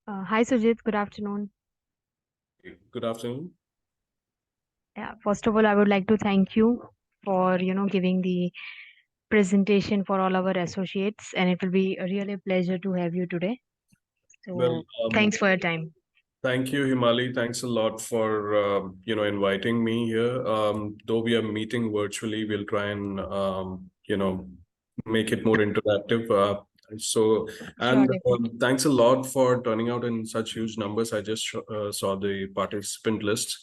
Hi Sujit, good afternoon. Good afternoon. Yeah, first of all, I would like to thank you for giving the presentation for all our associates, and it will be a really pleasure to have you today. Well, So thanks for your time. thank you, Himali. Thanks a lot for inviting me here. Though we are meeting virtually, we'll try and make it more interactive. So, Sure, and definitely. thanks a lot for turning out in such huge numbers. I just saw the participant list.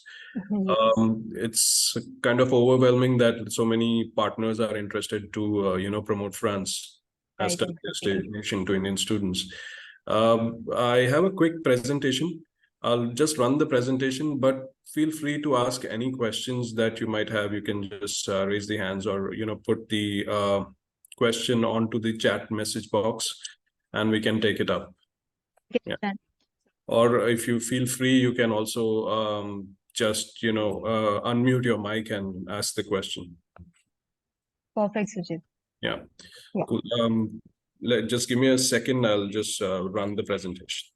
Yes, It's kind of overwhelming that so many partners are interested to promote France as right, study exactly. destination to Indian students. I have a quick presentation. I'll just run the presentation, but feel free to ask any questions that you might have. You can just raise the hands or put the question onto the chat message box, and we can take it up. Okay, Yeah. done. Or if you feel free, you can also just unmute your mic and ask the question. Perfect, Sujit. Yeah, Yeah. cool. Just give me a second. I'll just run the presentation.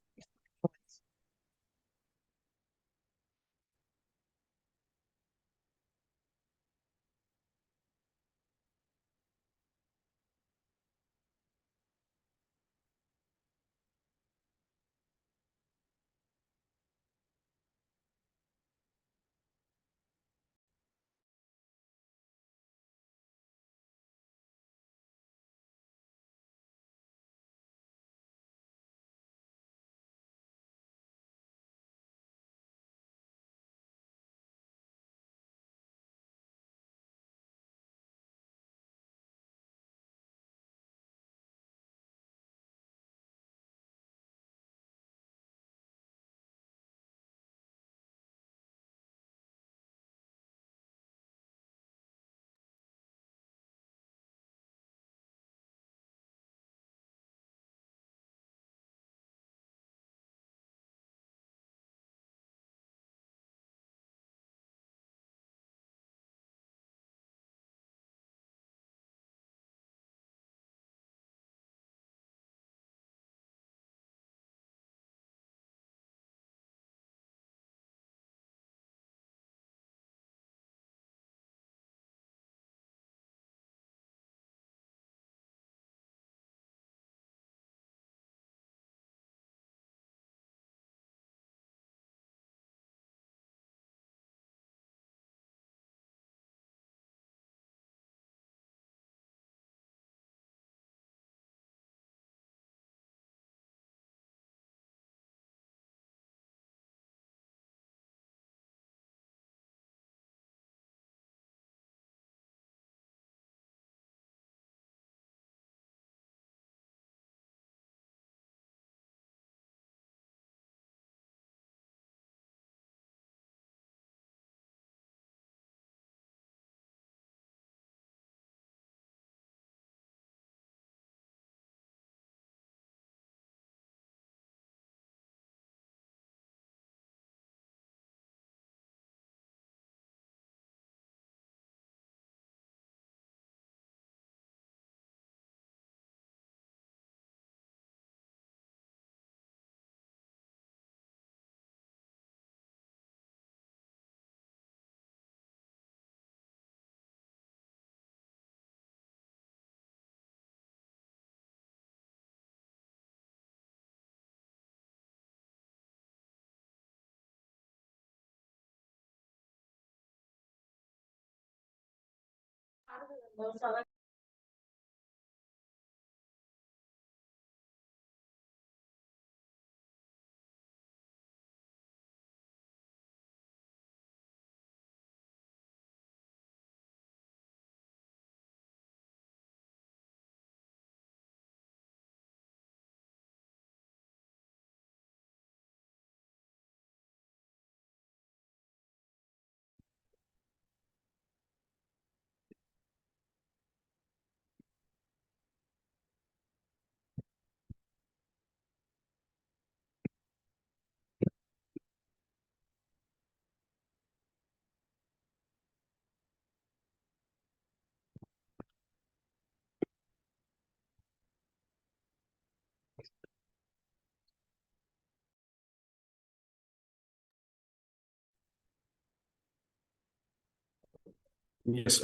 Yes,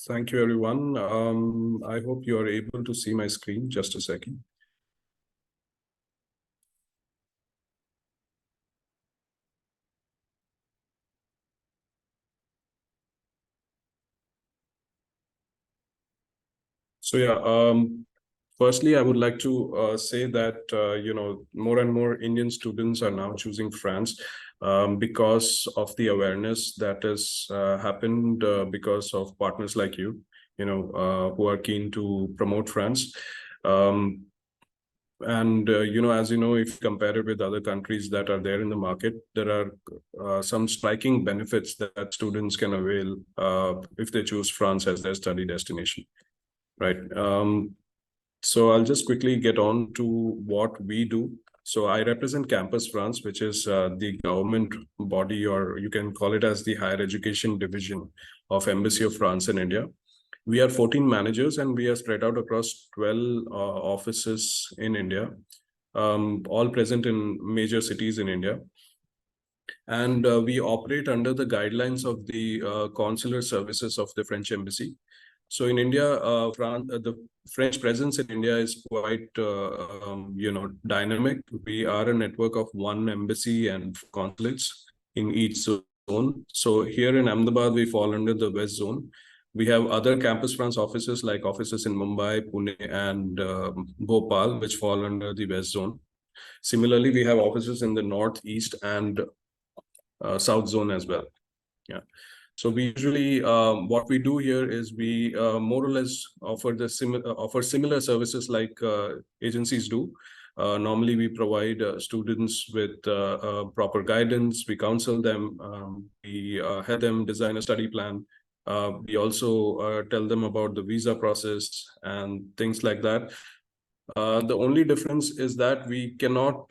thank you, everyone. I hope you are able to see my screen. Just a second. So yeah, firstly, I would like to say that more and more Indian students are now choosing France because of the awareness that has happened because of partners like you, who are keen to promote France. Um, and as you know, if you compare it with other countries that are there in the market, there are some striking benefits that students can avail if they choose France as their study destination, right? So I'll just quickly get on to what we do. So I represent Campus France, which is the government body, or you can call it as the higher education division of Embassy of France in India. We are 14 managers and we are spread out across 12 offices in India, all present in major cities in India. And we operate under the guidelines of the consular services of the French embassy. So in India, the French presence in India is quite, dynamic. We are a network of one embassy and consulates in each zone. So here in Ahmedabad, we fall under the West Zone. We have other Campus France offices like offices in Mumbai, Pune, and Bhopal, which fall under the West Zone. Similarly, we have offices in the North, East, and South Zone as well. Yeah. So we usually, what we do here is we more or less offer similar services like agencies do. Normally, we provide students with proper guidance. We counsel them. We help them design a study plan. We also tell them about the visa process and things like that. The only difference is that we cannot,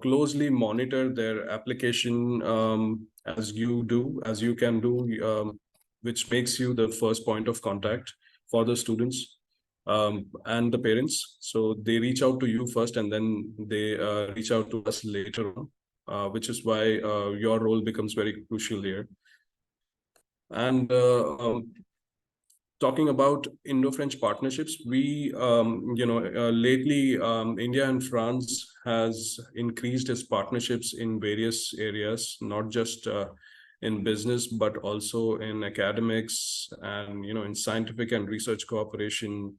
closely monitor their application as you can do, which makes you the first point of contact for the students and the parents. So they reach out to you first, and then they reach out to us later on, which is why your role becomes very crucial here. And talking about Indo-French partnerships, we, lately, India and France has increased its partnerships in various areas, not just in business, but also in academics and, in scientific and research cooperation.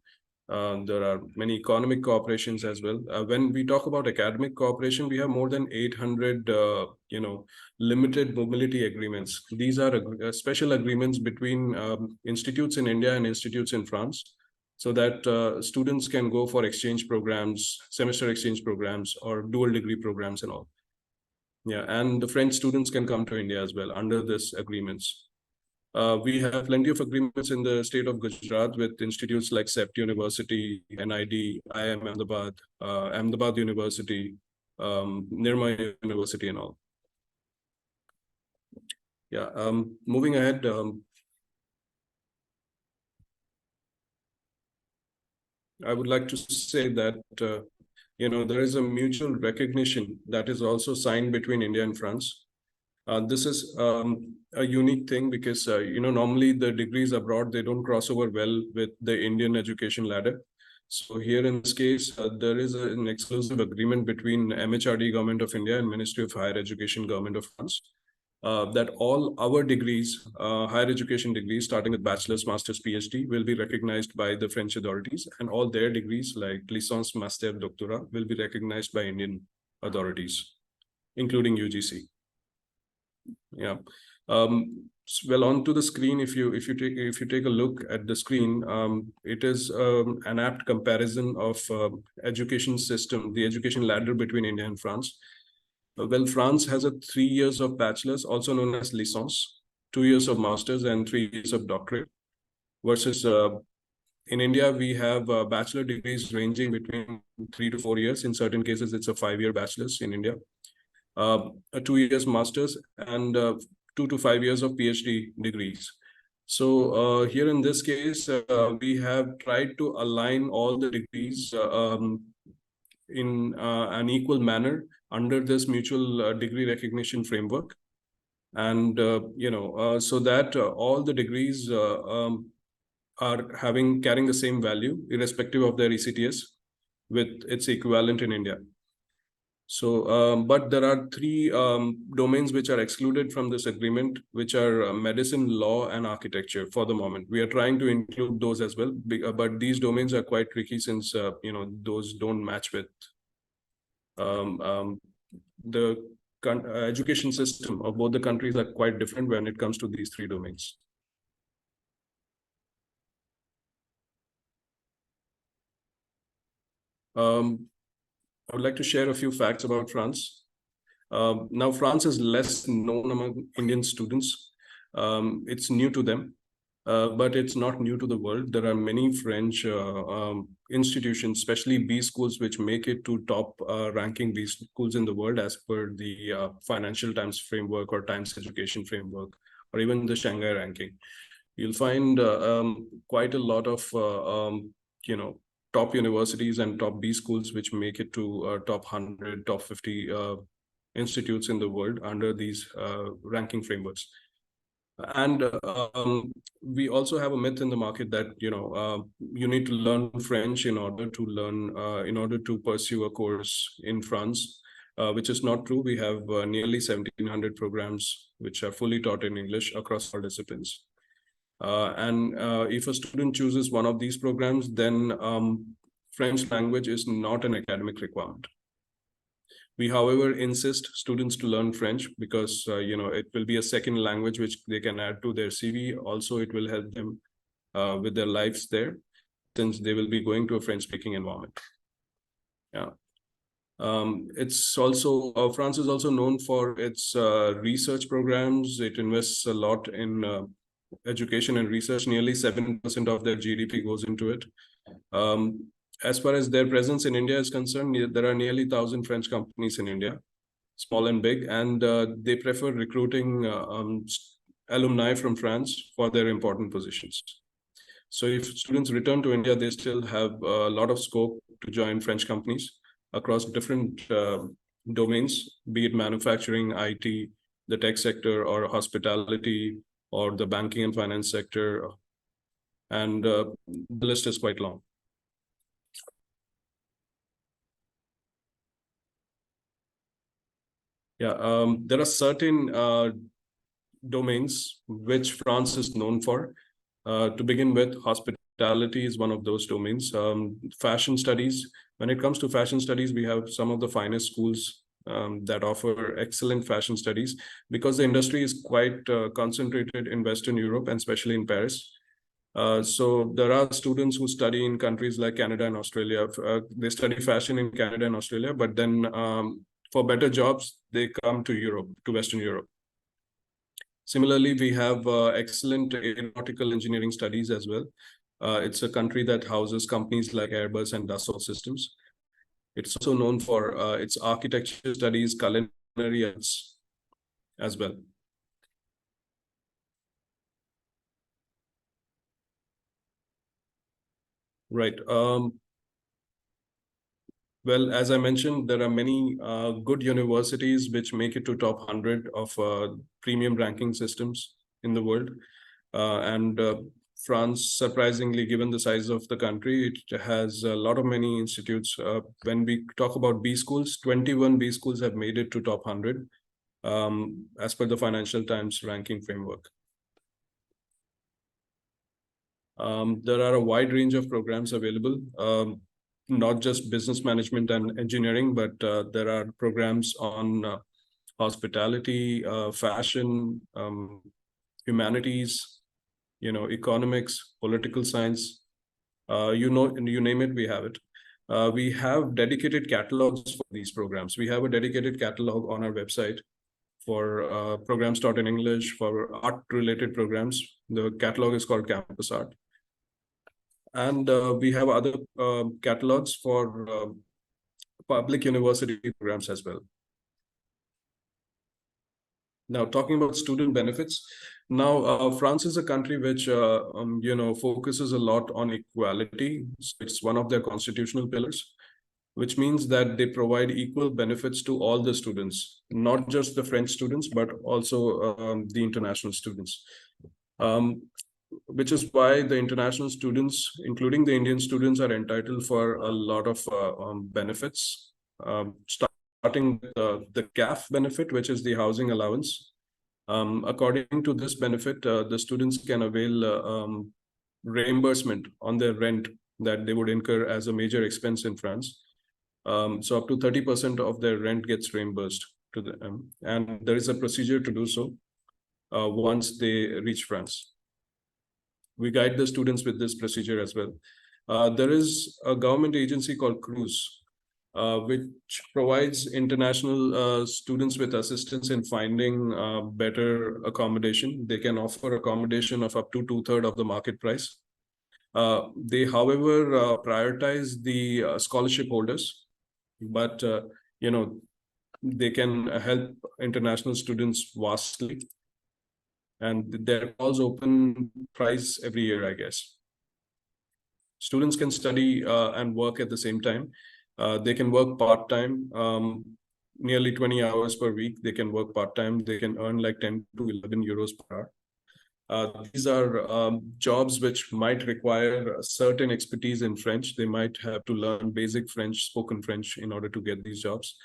There are many economic cooperations as well. When we talk about academic cooperation, we have more than 800, limited mobility agreements. These are special agreements between institutes in India and institutes in France, so that students can go for exchange programs, semester exchange programs, or dual degree programs and all. Yeah, and the French students can come to India as well under this agreements. We have plenty of agreements in the state of Gujarat with institutes like CEPT University, NID, IIM Ahmedabad, Ahmedabad University, Nirma University, and all. Yeah. Moving ahead, I would like to say that there is a mutual recognition that is also signed between India and France. This is a unique thing because normally the degrees abroad, they don't cross over well with the Indian education ladder. So here in this case, there is an exclusive agreement between MHRD Government of India and Ministry of Higher Education Government of France, that all our degrees, higher education degrees, starting with bachelor's, master's, PhD, will be recognized by the French authorities, and all their degrees like licence, master, doctorat will be recognized by Indian authorities, including UGC. Yeah. Well, onto the screen. If you take a look at the screen, it is an apt comparison of education system, the education ladder between India and France. Well, France has a 3 years of bachelor's, also known as licence, 2 years of master's, and 3 years of doctorate. Versus in India, we have bachelor degrees ranging between 3 to 4 years. In certain cases, it's a 5-year bachelor's in India, a 2 years master's, and 2 to 5 years of PhD degrees. So here in this case, we have tried to align all the degrees in an equal manner under this mutual degree recognition framework. And so that all the degrees are carrying the same value irrespective of their ECTS with its equivalent in India. So, but there are three domains which are excluded from this agreement, which are medicine, law, and architecture for the moment. We are trying to include those as well, but these domains are quite tricky since those don't match with um, um, the education system of both the countries are quite different when it comes to these three domains. I would like to share a few facts about France. Now, France is less known among Indian students. It's new to them, but it's not new to the world. There are many French institutions, especially B schools, which make it to top ranking B schools in the world as per the Financial Times framework or Times Education framework, or even the Shanghai ranking. You'll find quite a lot of top universities and top B schools which make it to top 100, top 50 institutes in the world under these ranking frameworks. And we also have a myth in the market that you need to learn French in order to pursue a course in France, which is not true. We have nearly 1,700 programs which are fully taught in English across all disciplines. And if a student chooses one of these programs, then French language is not an academic requirement. We, however, insist students to learn French because it will be a second language which they can add to their CV. Also, it will help them with their lives there, since they will be going to a French-speaking environment. Yeah. It's also France is also known for its research programs. It invests a lot in education and research. Nearly 7% of their GDP goes into it. As far as their presence in India is concerned, there are nearly 1,000 French companies in India, small and big, and they prefer recruiting alumni from France for their important positions. So if students return to India, they still have a lot of scope to join French companies across different domains, be it manufacturing, IT, the tech sector, or hospitality, or the banking and finance sector. And the list is quite long. Yeah, there are certain domains which France is known for. To begin with, hospitality is one of those domains. Fashion studies. When it comes to fashion studies, we have some of the finest schools that offer excellent fashion studies because the industry is quite concentrated in Western Europe and especially in Paris. So there are students who study in countries like Canada and Australia. They study fashion in Canada and Australia, but then for better jobs, they come to Europe, to Western Europe. Similarly, we have excellent aeronautical engineering studies as well. It's a country that houses companies like Airbus and Dassault Systems. It's also known for its architecture studies, culinary arts as well. Right. Well, as I mentioned, there are many good universities which make it to top 100 of premium ranking systems in the world. And France, surprisingly, given the size of the country, it has a lot of many institutes. When we talk about B schools, 21 B schools have made it to top 100 as per the Financial Times ranking framework. There are a wide range of programs available, not just business management and engineering, but there are programs on hospitality, fashion, humanities, economics, political science. You name it, we have it. We have dedicated catalogs for these programs. We have a dedicated catalog on our website for programs taught in English, for art-related programs. The catalog is called Campus Art. And we have other catalogs for public university programs as well. Now, talking about student benefits, now France is a country which focuses a lot on equality. So it's one of their constitutional pillars. which means that they provide equal benefits to all the students, not just the French students, but also the international students. Which is why the international students, including the Indian students, are entitled for a lot of benefits, starting with the CAF benefit, which is the housing allowance. According to this benefit, the students can avail reimbursement on their rent that they would incur as a major expense in France. So up to 30% of their rent gets reimbursed to them. And there is a procedure to do so once they reach France. We guide the students with this procedure as well. There is a government agency called CRUISE, which provides international students with assistance in finding better accommodation. They can offer accommodation of up to 2/3 of the market price. They, however, prioritize the scholarship holders, but they can help international students vastly. And their calls open price every year, I guess. Students can study and work at the same time. They can work part-time, nearly 20 hours per week. They can work part-time. They can earn like 10 to 11 euros per hour. These are jobs which might require a certain expertise in French. They might have to learn basic French, spoken French, in order to get these jobs.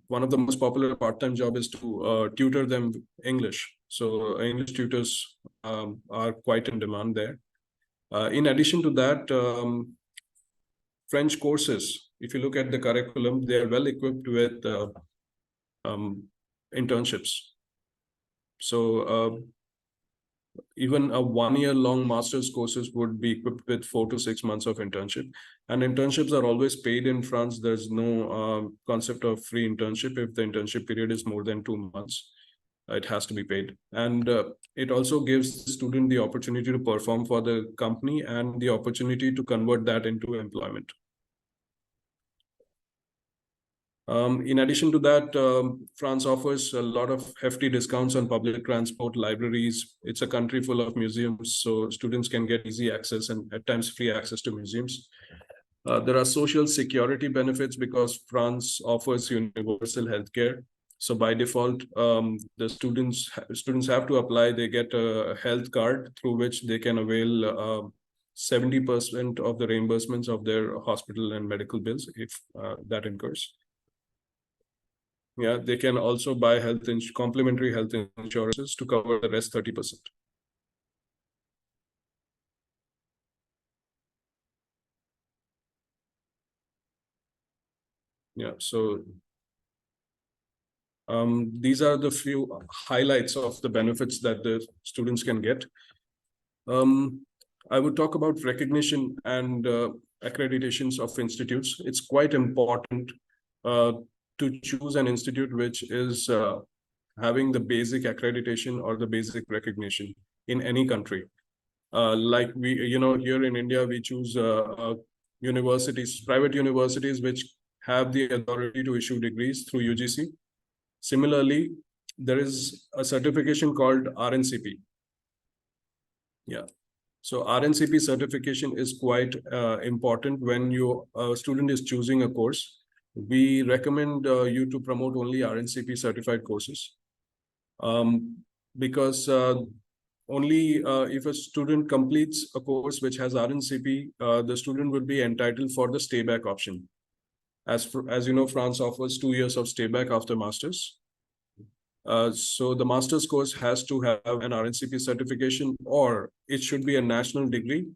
One of the most popular part-time job is to tutor them English. So English tutors are quite in demand there. In addition to that, French courses, if you look at the curriculum, they are well equipped with internships. So even a 1 year long master's courses would be equipped with 4 to 6 months of internship. And internships are always paid in France. There's no concept of free internship. If the internship period is more than 2 months, it has to be paid. And it also gives the student the opportunity to perform for the company and the opportunity to convert that into employment. In addition to that, France offers a lot of hefty discounts on public transport, libraries. It's a country full of museums, so students can get easy access and at times free access to museums. There are social security benefits because France offers universal healthcare. So by default, the students have to apply. They get a health card through which they can avail 70% of the reimbursements of their hospital and medical bills if that incurs. Yeah, they can also buy complementary health insurances to cover the rest 30%. Yeah, so these are the few highlights of the benefits that the students can get. I would talk about recognition and accreditations of institutes. It's quite important to choose an institute which is having the basic accreditation or the basic recognition in any country. Like here in India, we choose universities, private universities, which have the authority to issue degrees through UGC. Similarly, there is a certification called RNCP. Yeah. So RNCP certification is quite important when a student is choosing a course. We recommend you to promote only RNCP certified courses because only if a student completes a course which has RNCP, the student will be entitled for the stay back option. As you know, France offers 2 years of stay back after masters. So the master's course has to have an RNCP certification, or it should be a national degree,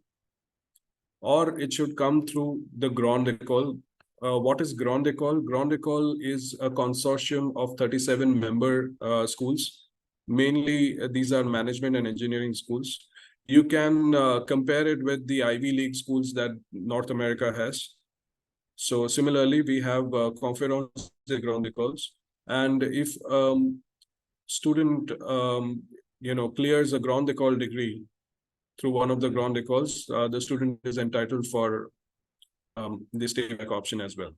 or it should come through the Grande École. What is Grande École? Grande École is a consortium of 37 member schools. Mainly, these are management and engineering schools. You can compare it with the Ivy League schools that North America has. So similarly, we have Conférence des Grandes Écoles. And if student clears a Grande École degree through one of the Grande Écoles, the student is entitled for the stay back option as well.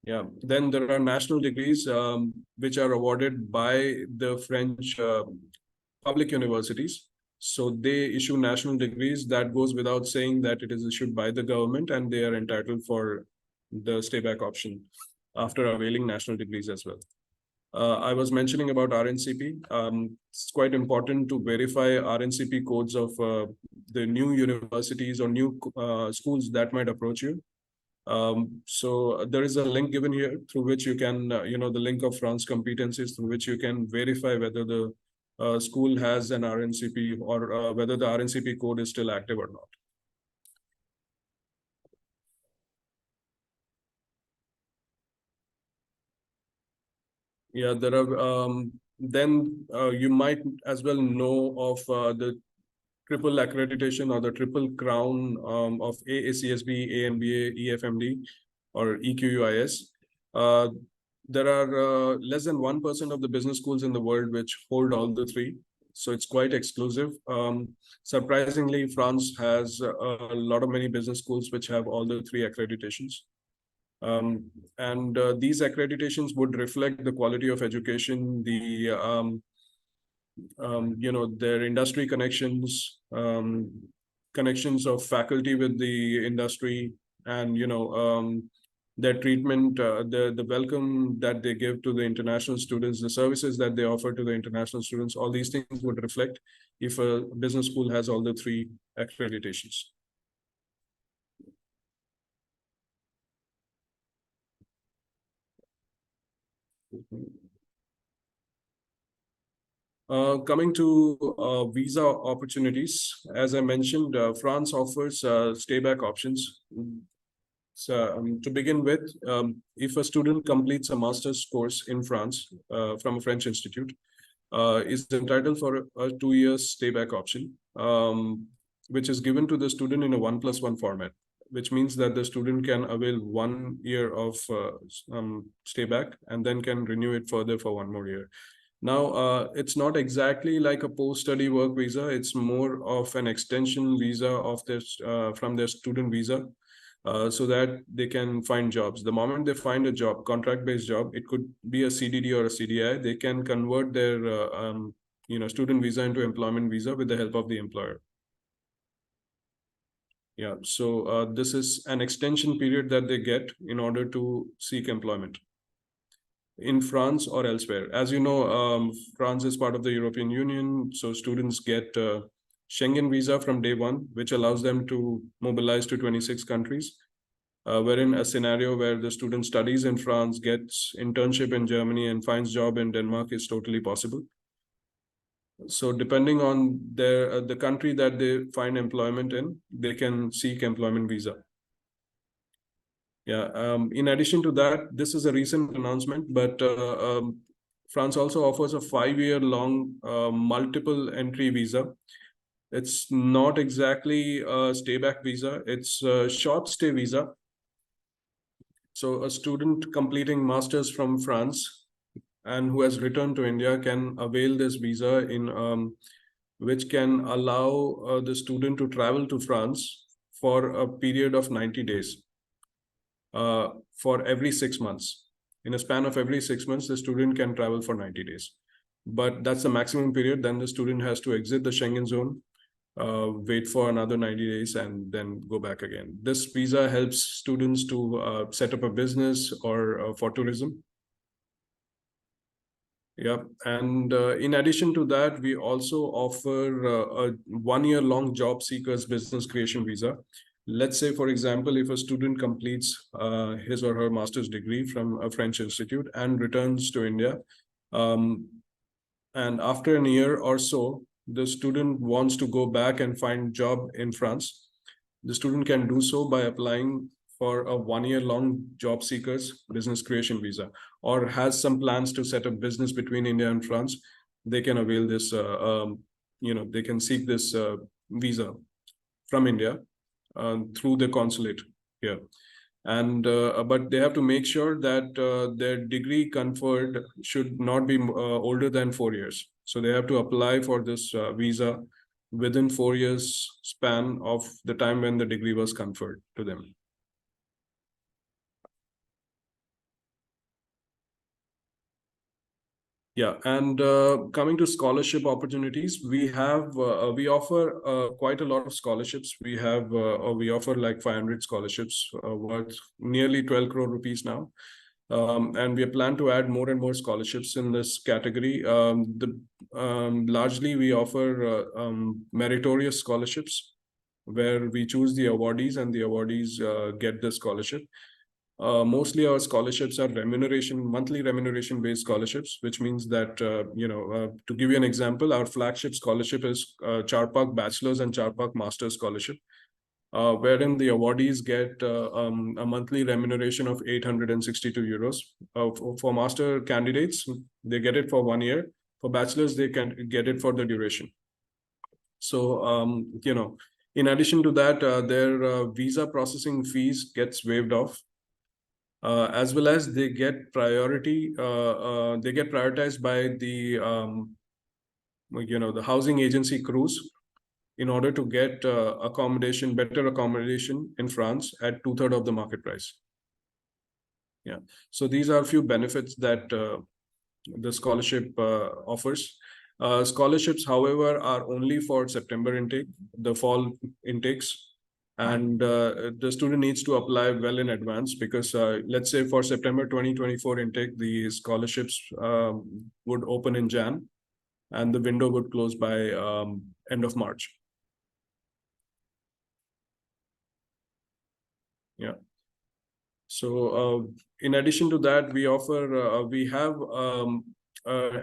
Yeah, then there are national degrees which are awarded by the French public universities. So they issue national degrees. That goes without saying that it is issued by the government, and they are entitled for the stay back option after availing national degrees as well. I was mentioning about RNCP. It's quite important to verify RNCP codes of the new universities or new schools that might approach you. So there is a link given here through which you can, the link of France competencies through which you can verify whether the school has an RNCP or whether the RNCP code is still active or not. Yeah, there are. Then you might as well know of the triple accreditation or the triple crown of AACSB, AMBA, EFMD, or EQUIS. Uh, there are less than 1% of the business schools in the world which hold all the three. So it's quite exclusive. Surprisingly, France has a lot of many business schools which have all the three accreditations. And these accreditations would reflect the quality of education, their industry connections, connections of faculty with the industry, and their treatment, the welcome that they give to the international students, the services that they offer to the international students. All these things would reflect if a business school has all the three accreditations. Coming to visa opportunities, as I mentioned, France offers stay-back options. So to begin with, if a student completes a master's course in France from a French institute, is entitled for a 2 year stay-back option, which is given to the student in a 1+1 format, which means that the student can avail 1 year of stay-back and then can renew it further for 1 more year. Now, it's not exactly like a post-study work visa. It's more of an extension visa of this from their student visa, so that they can find jobs. The moment they find a job, contract-based job, it could be a CDD or a CDI. They can convert their student visa into employment visa with the help of the employer. Yeah. So this is an extension period that they get in order to seek employment in France or elsewhere. As you know, France is part of the European Union, so students get Schengen visa from day one, which allows them to mobilize to 26 countries, wherein a scenario where the student studies in France, gets internship in Germany, and finds job in Denmark is totally possible. So depending on the country that they find employment in, they can seek employment visa. Yeah. In addition to that, this is a recent announcement, but France also offers a 5 year long multiple entry visa. It's not exactly a stay back visa. It's a short stay visa. So a student completing masters from France and who has returned to India can avail this visa which can allow the student to travel to France for a period of 90 days. For every 6 months. In a span of every 6 months, the student can travel for 90 days. But that's the maximum period. Then the student has to exit the Schengen zone, wait for another 90 days, and then go back again. This visa helps students to set up a business or for tourism. Yeah. And in addition to that, we also offer a 1 year long job seekers business creation visa. Let's say, for example, if a student completes his or her master's degree from a French institute and returns to India, and after a year or so, the student wants to go back and find job in France, the student can do so by applying for a 1 year long job seekers business creation visa, or has some plans to set up business between India and France. They can avail this, they can seek this visa from India through the consulate here. And but they have to make sure that their degree conferred should not be older than 4 years. So they have to apply for this visa within 4 years span of the time when the degree was conferred to them. Yeah, and coming to scholarship opportunities, we offer quite a lot of scholarships. We offer like 500 scholarships worth nearly 12 crore rupees now. And we plan to add more and more scholarships in this category. Largely, we offer meritorious scholarships where we choose the awardees and the awardees get the scholarship. Mostly our scholarships are monthly remuneration based scholarships, which means that, to give you an example, our flagship scholarship is Charpak Bachelor's and Charpak Master's Scholarship, wherein the awardees get a monthly remuneration of 862 euros. For master candidates, they get it for 1 year. For bachelors, they can get it for the duration. So, in addition to that, their visa processing fees gets waived off, as well as they get priority. They get prioritized by the housing agency crews in order to get better accommodation in France at 2/3 of the market price. Yeah. So these are a few benefits that the scholarship offers. Scholarships, however, are only for September intake, the fall intakes. And the student needs to apply well in advance because let's say for September 2024 intake, the scholarships would open in Jan and the window would close by end of March. Yeah. So in addition to that, we have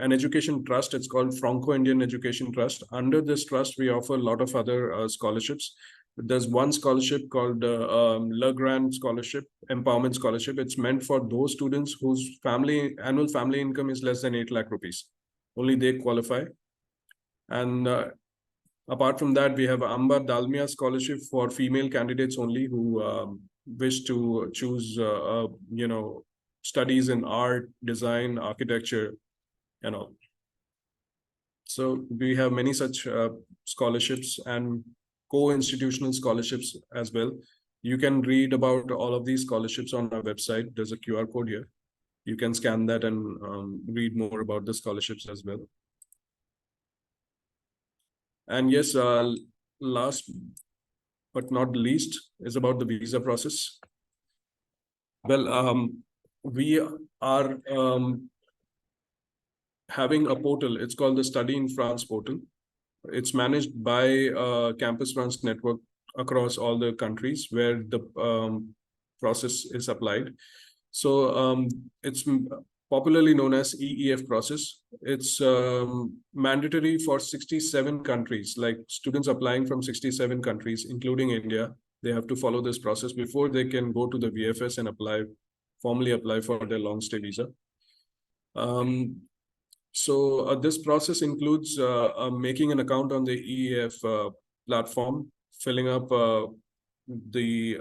an education trust. It's called Franco-Indian Education Trust. Under this trust, we offer a lot of other scholarships. There's one scholarship called Le Grand Scholarship, Empowerment Scholarship. It's meant for those students whose annual family income is less than 8 lakh rupees. Only they qualify. And apart from that, we have Amba Dalmia Scholarship for female candidates only who wish to choose, studies in art, design, architecture, and all. So we have many such scholarships and co-institutional scholarships as well. You can read about all of these scholarships on our website. There's a QR code here. You can scan that and read more about the scholarships as well. And yes, last but not least is about the visa process. Well, we are having a portal. It's called the Study in France portal. It's managed by Campus France network across all the countries where the process is applied. So it's popularly known as EEF process. It's mandatory for 67 countries, like students applying from 67 countries, including India. They have to follow this process before they can go to the VFS and formally apply for their long stay visa. So this process includes making an account on the EEF platform, filling up the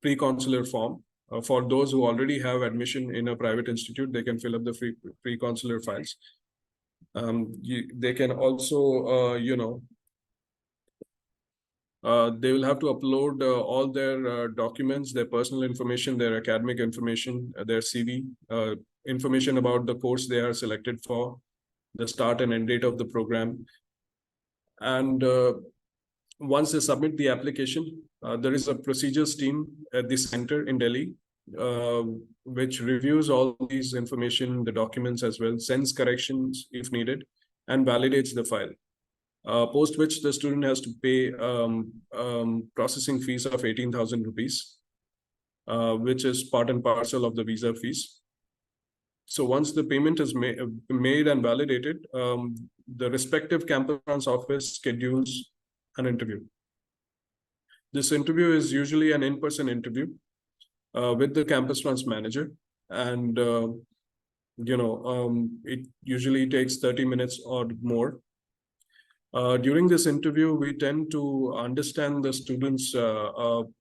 pre-consular form. For those who already have admission in a private institute, they can fill up the pre-consular files. They can also, they will have to upload all their documents, their personal information, their academic information, their CV, information about the course they are selected for, the start and end date of the program. And once they submit the application, there is a procedures team at the center in Delhi, which reviews all these information, the documents as well, sends corrections if needed, and validates the file. Post which the student has to pay processing fees of 18,000 rupees, which is part and parcel of the visa fees. So once the payment is made and validated, the respective Campus France office schedules an interview. This interview is usually an in-person interview with the Campus France manager. And, it usually takes 30 minutes or more. During this interview, we tend to understand the student's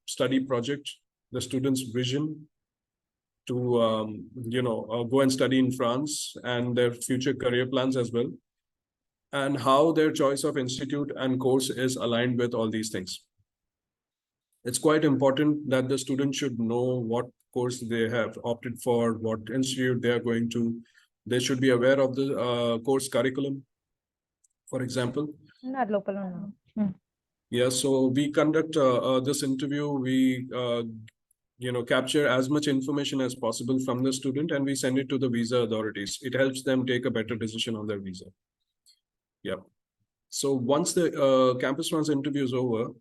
study project, the student's vision to, go and study in France and their future career plans as well, and how their choice of institute and course is aligned with all these things. It's quite important that the student should know what course they have opted for, what institute they are going to, They should be aware of the course curriculum, for example. Not local one. Yeah, so we conduct this interview. We capture as much information as possible from the student, and we send it to the visa authorities. It helps them take a better decision on their visa. Yeah. So once the campus runs interview is over,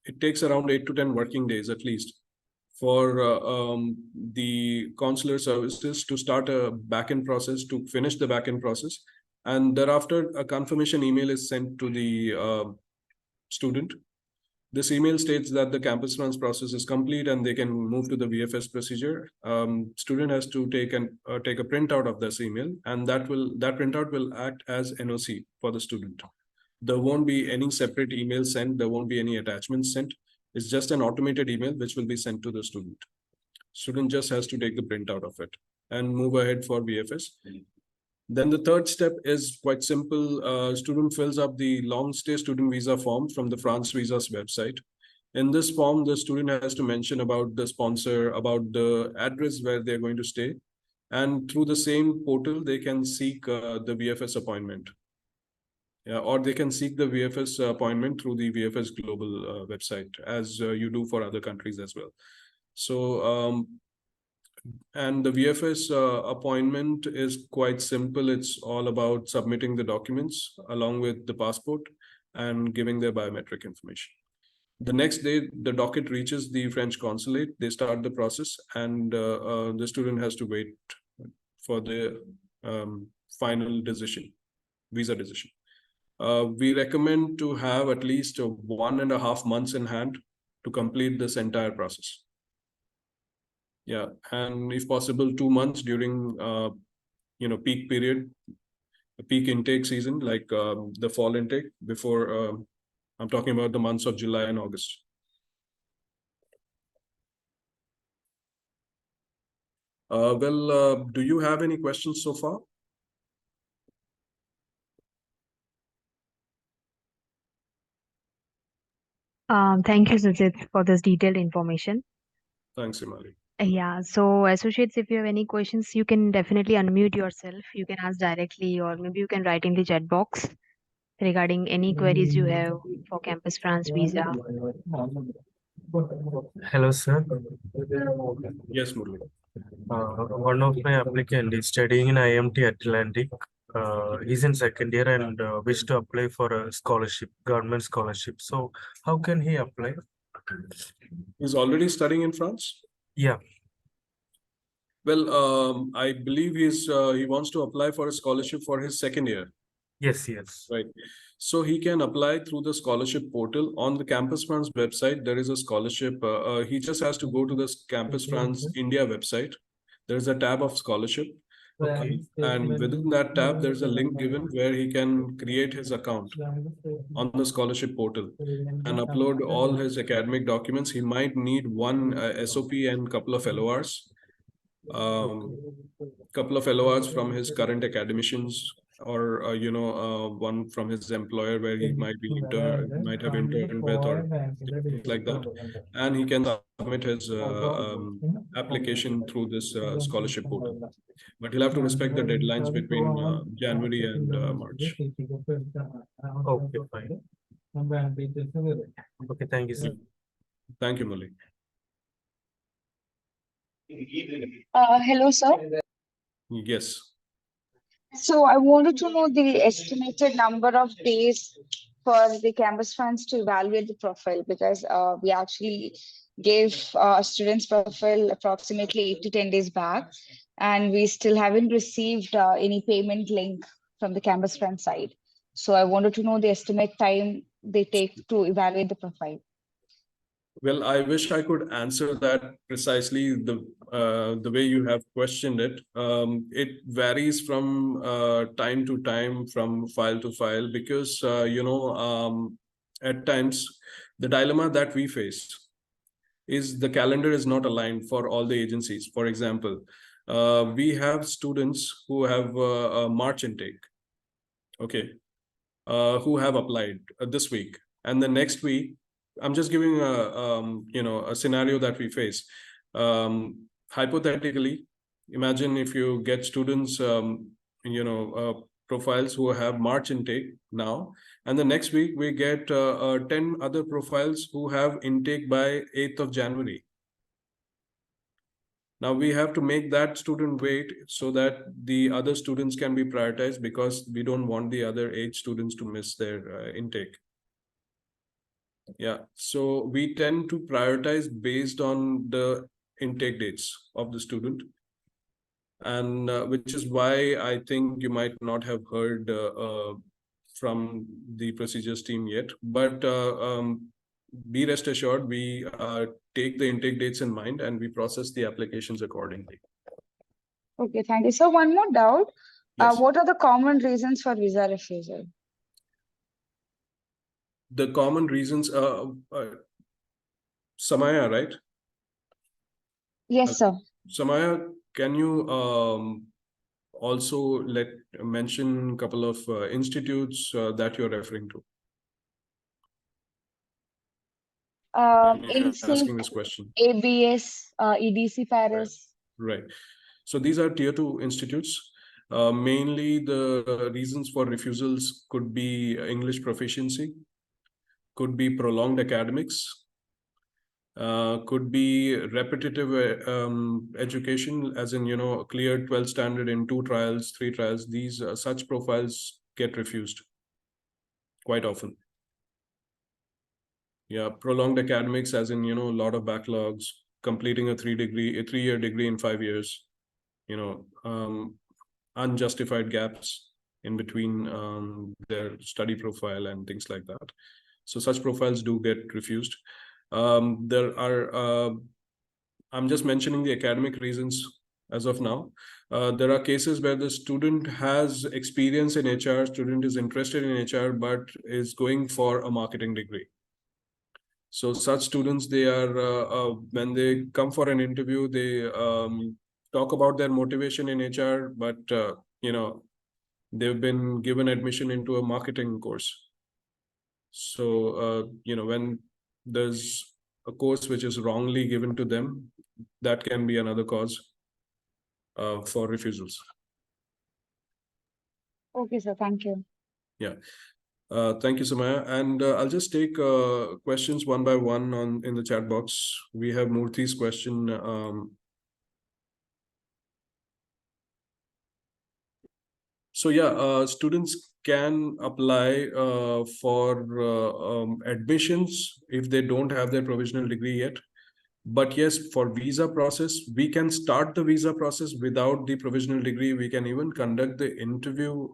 it takes around 8 to 10 working days at least for the consular services to start a backend process, to finish the backend process. And thereafter, a confirmation email is sent to the student. This email states that the campus runs process is complete and they can move to the VFS procedure. Student has to take a printout of this email, and that printout will act as NOC for the student. There won't be any separate email sent. There won't be any attachments sent. It's just an automated email which will be sent to the student. Student just has to take the printout of it and move ahead for VFS. Then the third step is quite simple. Student fills up the long stay student visa form from the France Visas website. In this form, the student has to mention about the sponsor, about the address where they're going to stay. And through the same portal, they can seek the VFS appointment. Yeah, or they can seek the VFS appointment through the VFS Global website, as you do for other countries as well. So, and the VFS appointment is quite simple. It's all about submitting the documents along with the passport and giving their biometric information. The next day, the docket reaches the French consulate. They start the process, and the student has to wait for the final decision, visa decision. We recommend to have at least 1.5 months in hand to complete this entire process. Yeah, and if possible, 2 months during peak period, peak intake season, like the fall intake. Before I'm talking about the months of July and August. Do you have any questions so far? Thank you, Sujit, for this detailed information. Thanks, Himali. Yeah, so associates, if you have any questions, you can definitely unmute yourself. You can ask directly, or maybe you can write in the chat box regarding any queries you have for Campus France visa. Hello, sir. Yes, Murli. One of my applicant is studying in IMT Atlantic. He's in second year and wish to apply for a scholarship, government scholarship. So how can he apply? He's already studying in France? Yeah. Well, I believe he wants to apply for a scholarship for his second year. Yes, yes. Right. So he can apply through the scholarship portal on the Campus France website. There is a scholarship. He just has to go to the Campus France India website. There's a tab of scholarship. Okay. And within that tab, there's a link given where he can create his account on the scholarship portal and upload all his academic documents. He might need one SOP and couple of LORs. Couple of LORs from his current academicians, or one from his employer where he might have interned with, or things like that, and he can submit his application through this scholarship portal. But he'll have to respect the deadlines between January and March. Okay, fine. Okay, thank you, sir. Thank you, Malik. Hello, sir. Yes. So I wanted to know the estimated number of days for the campus funds to evaluate the profile, because we actually gave students' profile approximately 8 to 10 days back, and we still haven't received any payment link from the campus fund side. So I wanted to know the estimate time they take to evaluate the profile. Well, I wish I could answer that precisely the way you have questioned it. It varies from time to time, from file to file, because at times the dilemma that we face is the calendar is not aligned for all the agencies. For example, we have students who have a March intake, okay, who have applied this week, and the next week. I'm just giving a scenario that we face. Hypothetically, imagine if you get students, profiles who have March intake now, and the next week we get 10 other profiles who have intake by 8th of January. Now we have to make that student wait so that the other students can be prioritized, because we don't want the other 8 students to miss their intake. Yeah, so we tend to prioritize based on the intake dates of the student, and which is why I think you might not have heard from the procedures team yet, but be rest assured, we take the intake dates in mind and we process the applications accordingly. Okay, thank you. So one more doubt. Yes. What are the common reasons for visa refusal? The common reasons, Samaya, right? Yes, sir. Samaya, can you also mention a couple of institutes that you're referring to? Asking this question. ABS, EDC Paris. Right. So these are tier 2 institutes. Mainly the reasons for refusals could be English proficiency, could be prolonged academics, could be repetitive education, as in, cleared 12th standard in 2 trials, 3 trials. These such profiles get refused quite often. Yeah, prolonged academics, as in, a lot of backlogs, completing a 3-year degree in 5 years, unjustified gaps in between their study profile and things like that. So such profiles do get refused. There are, I'm just mentioning the academic reasons as of now. There are cases where the student has experience in HR, student is interested in HR, but is going for a marketing degree. So such students, they are, when they come for an interview, they talk about their motivation in HR, but, they've been given admission into a marketing course. So, when there's a course which is wrongly given to them, that can be another cause for refusals. Okay, sir. Thank you. Yeah. Thank you, Samaya. And I'll just take questions one by one in the chat box. We have Murthy's question. So yeah, students can apply for admissions if they don't have their provisional degree yet. But yes, for visa process, we can start the visa process without the provisional degree. We can even conduct the interview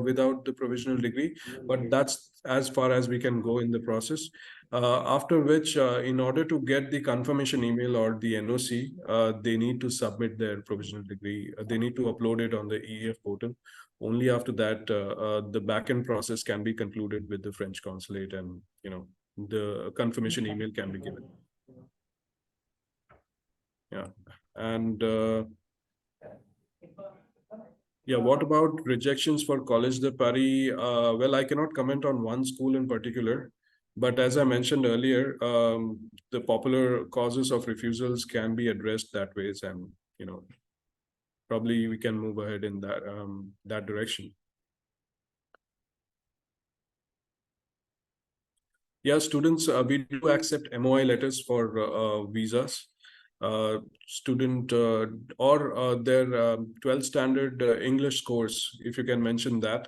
without the provisional degree, but that's as far as we can go in the process. After which, in order to get the confirmation email or the NOC, they need to submit their provisional degree. They need to upload it on the EEF portal. Only after that, the backend process can be concluded with the French consulate, and the confirmation email can be given. Yeah. And yeah, what about rejections for College de Paris? Well, I cannot comment on one school in particular, but as I mentioned earlier, the popular causes of refusals can be addressed that ways, and probably we can move ahead in that direction. Yeah, students, we do accept MOI letters for visas. Student or their 12th standard English scores, if you can mention that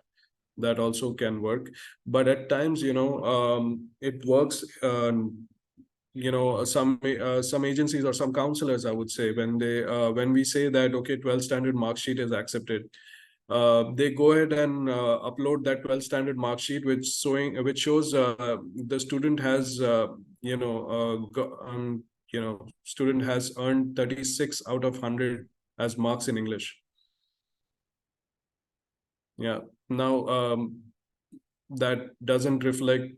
also can work. But at times, it works. Some agencies or some counselors, I would say, when we say that, okay, 12th standard mark sheet is accepted, they go ahead and upload that 12th standard mark sheet, which shows the student has student has earned 36 out of 100 as marks in English. Yeah. Now that doesn't reflect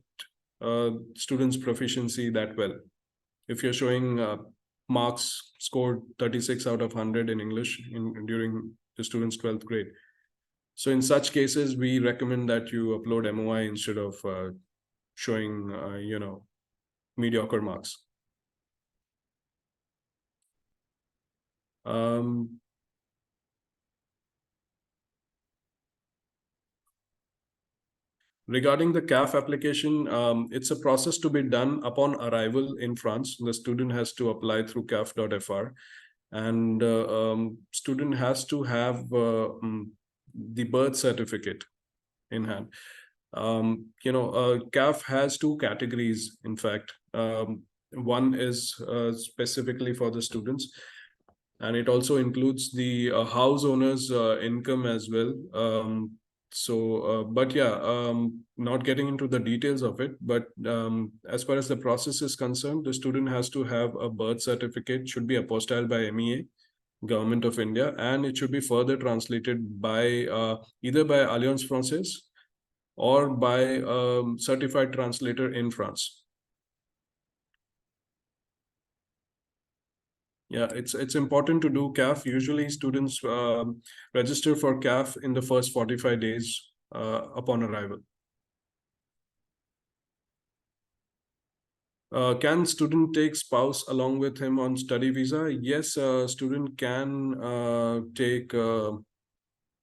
students' proficiency that well. If you're showing marks scored 36 out of 100 in English during the student's 12th grade. So in such cases, we recommend that you upload MOI instead of showing, mediocre marks. Regarding the CAF application, it's a process to be done upon arrival in France. The student has to apply through caf.fr, and student has to have the birth certificate in hand. CAF has two categories, in fact. One is specifically for the students, and it also includes the house owner's income as well. But yeah, not getting into the details of it, but as far as the process is concerned, the student has to have a birth certificate, should be apostilled by MEA, Government of India, and it should be further translated by either by Alliance Française or by certified translator in France. Yeah, it's important to do CAF. Usually students register for CAF in the first 45 days upon arrival. Can student take spouse along with him on study visa? Yes, student can take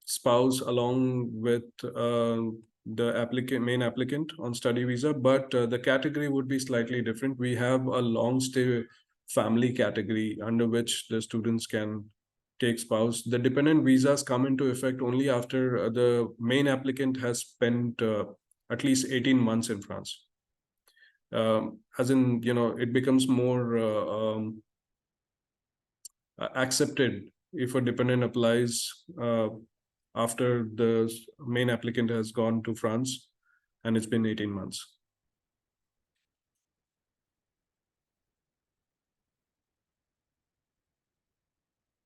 spouse along with the main applicant on study visa, but the category would be slightly different. We have a long stay family category under which the students can take spouse. The dependent visas come into effect only after the main applicant has spent at least 18 months in France. As in, it becomes more accepted if a dependent applies after the main applicant has gone to France and it's been 18 months.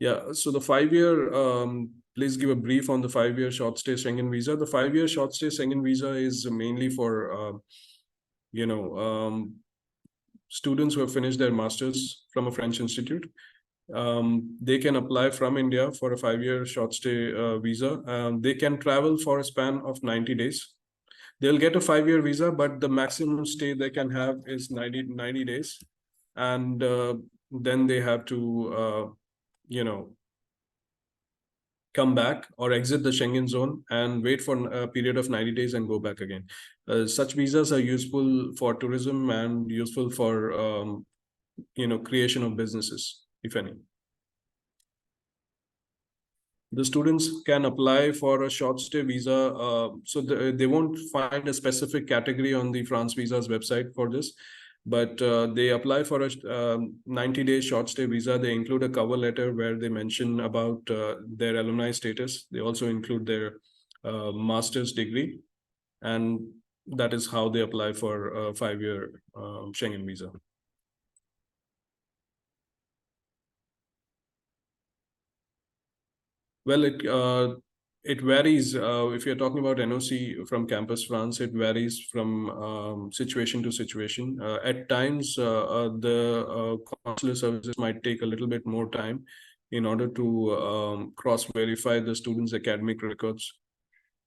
Yeah, so the 5-year, please give a brief on the 5-year short stay Schengen visa. The 5-year short stay Schengen visa is mainly for, students who have finished their masters from a French institute. They can apply from India for a 5-year short stay visa. They can travel for a span of 90 days. They'll get a 5-year visa, but the maximum stay they can have is 90 days. And then they have to, come back or exit the Schengen zone and wait for a period of 90 days and go back again. Such visas are useful for tourism and useful for, creation of businesses, if any. The students can apply for a short stay visa. So they won't find a specific category on the France Visas website for this, but they apply for a 90-day short stay visa. They include a cover letter where they mention about their alumni status. They also include their master's degree, and that is how they apply for a 5-year Schengen visa. Well, it varies. If you're talking about NOC from Campus France, it varies from situation to situation. At times, the consular services might take a little bit more time in order to cross-verify the students' academic records.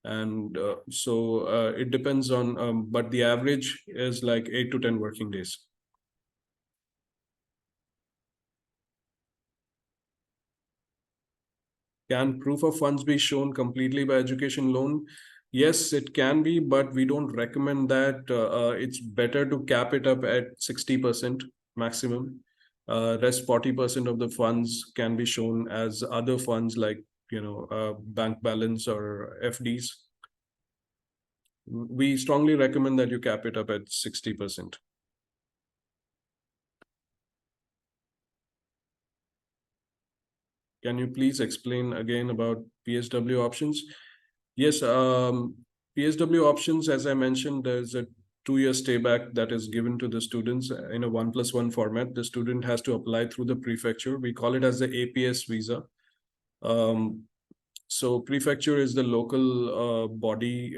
And so it depends on, but the average is like 8 to 10 working days. Can proof of funds be shown completely by education loan? Yes, it can be, but we don't recommend that. It's better to cap it up at 60% maximum. Rest 40% of the funds can be shown as other funds like, bank balance or FDs. We strongly recommend that you cap it up at 60%. Can you please explain again about PSW options? Yes, PSW options, as I mentioned, there's a 2-year stay back that is given to the students in a 1+1 format. The student has to apply through the prefecture. We call it as the APS visa. So prefecture is the local body.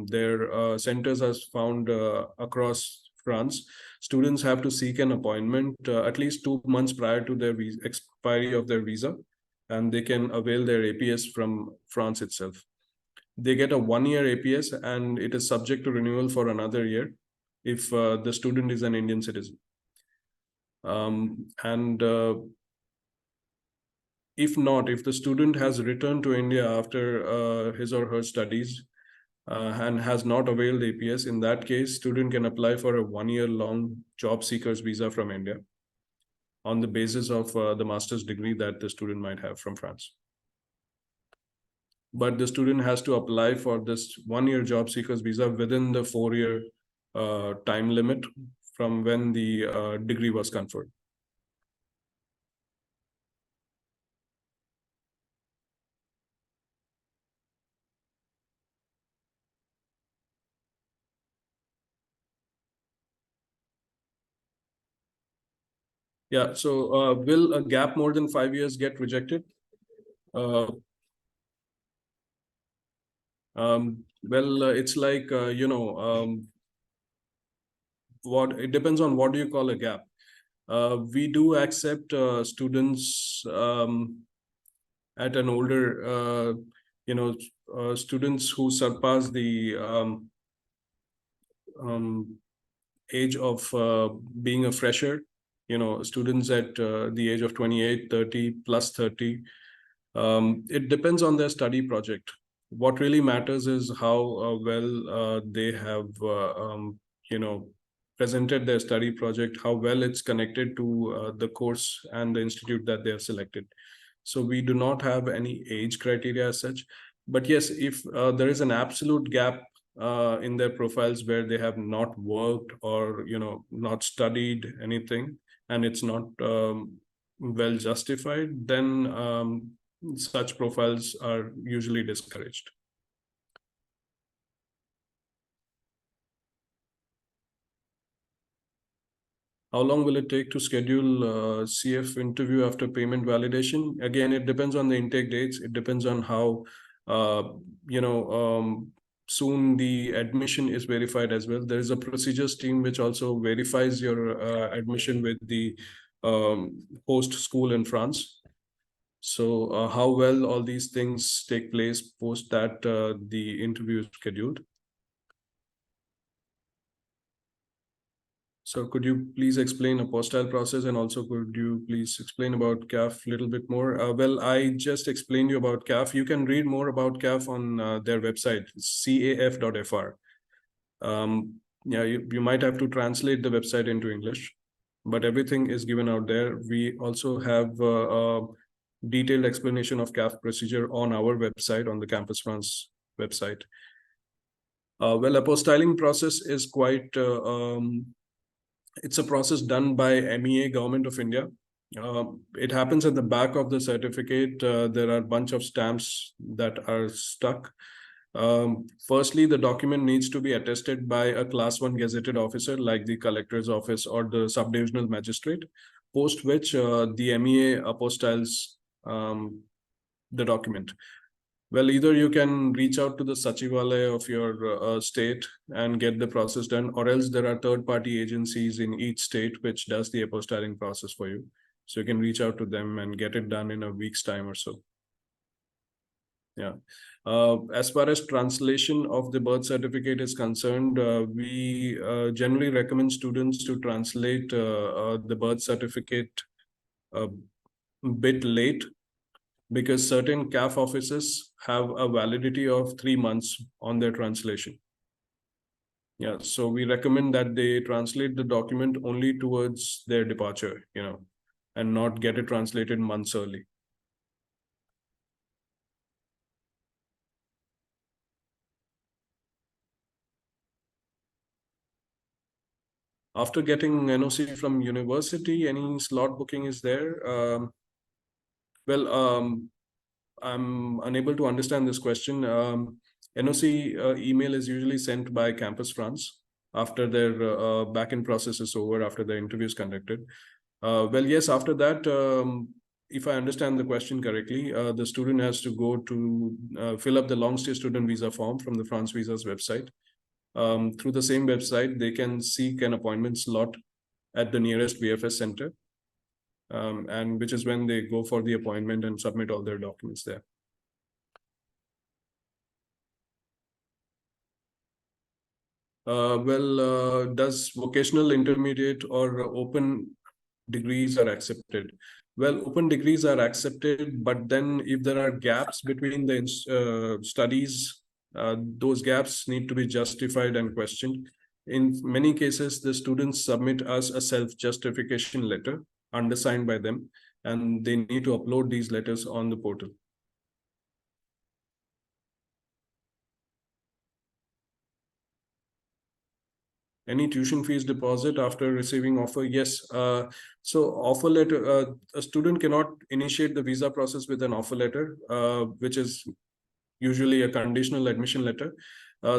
Their centers are found across France. Students have to seek an appointment at least 2 months prior to their expiry of their visa, and they can avail their APS from France itself. They get a 1-year APS, and it is subject to renewal for another year if the student is an Indian citizen. If not, if the student has returned to India after his or her studies, and has not availed APS, in that case, student can apply for a 1-year long job seekers visa from India on the basis of the master's degree that the student might have from France. But the student has to apply for this 1-year job seekers visa within the 4-year time limit from when the degree was conferred. Yeah, so will a gap more than 5 years get rejected? It's like, what it depends on what do you call a gap. We do accept students at an older, students who surpass the age of being a fresher, students at the age of 28, 30, plus 30. It depends on their study project. What really matters is how well they have, presented their study project, how well it's connected to the course and the institute that they have selected. So we do not have any age criteria as such. But yes, if there is an absolute gap in their profiles where they have not worked or not studied anything, and it's not well justified, then such profiles are usually discouraged. How long will it take to schedule CF interview after payment validation? Again, it depends on the intake dates. It depends on how soon the admission is verified as well. There is a procedures team which also verifies your admission with the host school in France. So how well all these things take place post that the interview is scheduled. So could you please explain apostille process, and also could you please explain about CAF a little bit more? Well, I just explained you about CAF. You can read more about CAF on their website, caf.fr. Yeah, you might have to translate the website into English, but everything is given out there. We also have a detailed explanation of CAF procedure on our website, on the Campus France website. Well, apostilling process is quite it's a process done by MEA, Government of India. It happens at the back of the certificate. There are a bunch of stamps that are stuck. Firstly, the document needs to be attested by a class 1 gazetted officer like the collector's office or the subdivisional magistrate, post which the MEA apostilles the document. Well, either you can reach out to the Sachivalaya of your state and get the process done, or else there are third-party agencies in each state which does the apostilling process for you. So you can reach out to them and get it done in a week's time or so. Yeah. As far as translation of the birth certificate is concerned, we generally recommend students to translate the birth certificate a bit late, because certain CAF offices have a validity of 3 months on their translation. Yeah, so we recommend that they translate the document only towards their departure, and not get it translated months early. After getting NOC from university, any slot booking is there? I'm unable to understand this question. NOC email is usually sent by Campus France after their back-end process is over, after the interview is conducted. Well, yes, after that, if I understand the question correctly, the student has to go to fill up the long-stay student visa form from the France Visas website. Through the same website, they can seek an appointment slot at the nearest VFS center, and which is when they go for the appointment and submit all their documents there. Does vocational intermediate or open degrees are accepted? Well, open degrees are accepted, but then if there are gaps between the studies those gaps need to be justified and questioned. In many cases, the students submit us a self-justification letter undersigned by them, and they need to upload these letters on the portal. Any tuition fees deposit after receiving offer? Yes. So offer letter, a student cannot initiate the visa process with an offer letter, which is usually a conditional admission letter.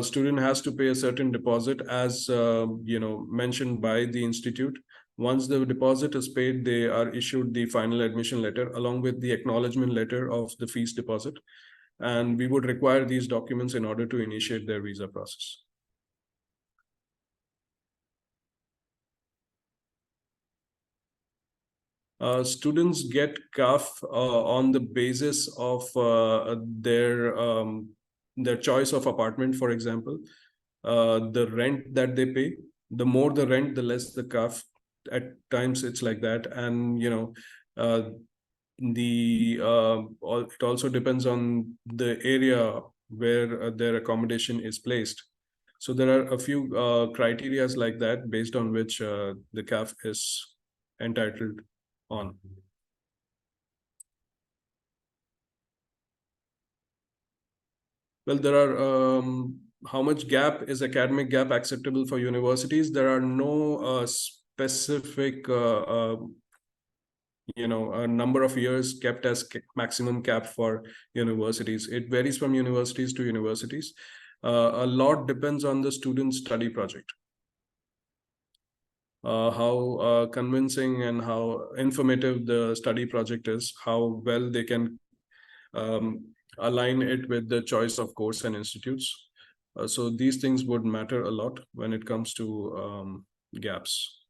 Student has to pay a certain deposit as mentioned by the institute. Once the deposit is paid, they are issued the final admission letter along with the acknowledgement letter of the fees deposit. And we would require these documents in order to initiate their visa process. Students get CAF on the basis of their choice of apartment, for example. The rent that they pay, the more the rent, the less the CAF. At times it's like that. And, it also depends on the area where their accommodation is placed. So there are a few criteria like that based on which the CAF is entitled on. Well, there are how much gap is academic gap acceptable for universities? There are no specific a number of years kept as maximum cap for universities. It varies from universities to universities. A lot depends on the student's study project. How convincing and how informative the study project is, how well they can align it with the choice of course and institutes. So these things would matter a lot when it comes to gaps.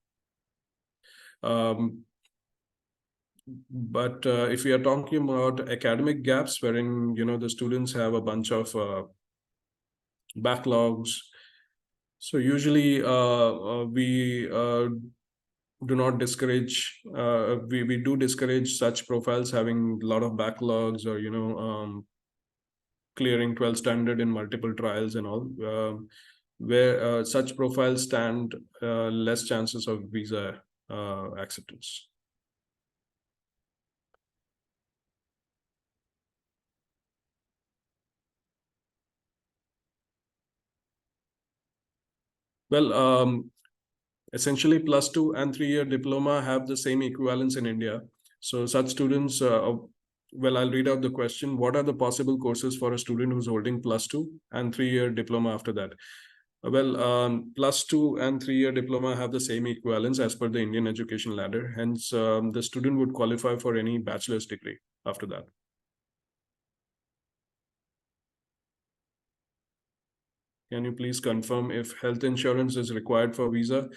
But if we are talking about academic gaps, wherein the students have a bunch of backlogs, so usually we do not discourage. We do discourage such profiles having a lot of backlogs, or clearing 12 standard in multiple trials and all, where such profiles stand less chances of visa acceptance. Well, essentially +2 and 3-year diploma have the same equivalence in India. So such students, well, I'll read out the question. What are the possible courses for a student who's holding +2 and 3-year diploma after that? Well, +2 and 3-year diploma have the same equivalence as per the Indian education ladder. Hence, the student would qualify for any bachelor's degree after that. Can you please confirm if health insurance is required for visa?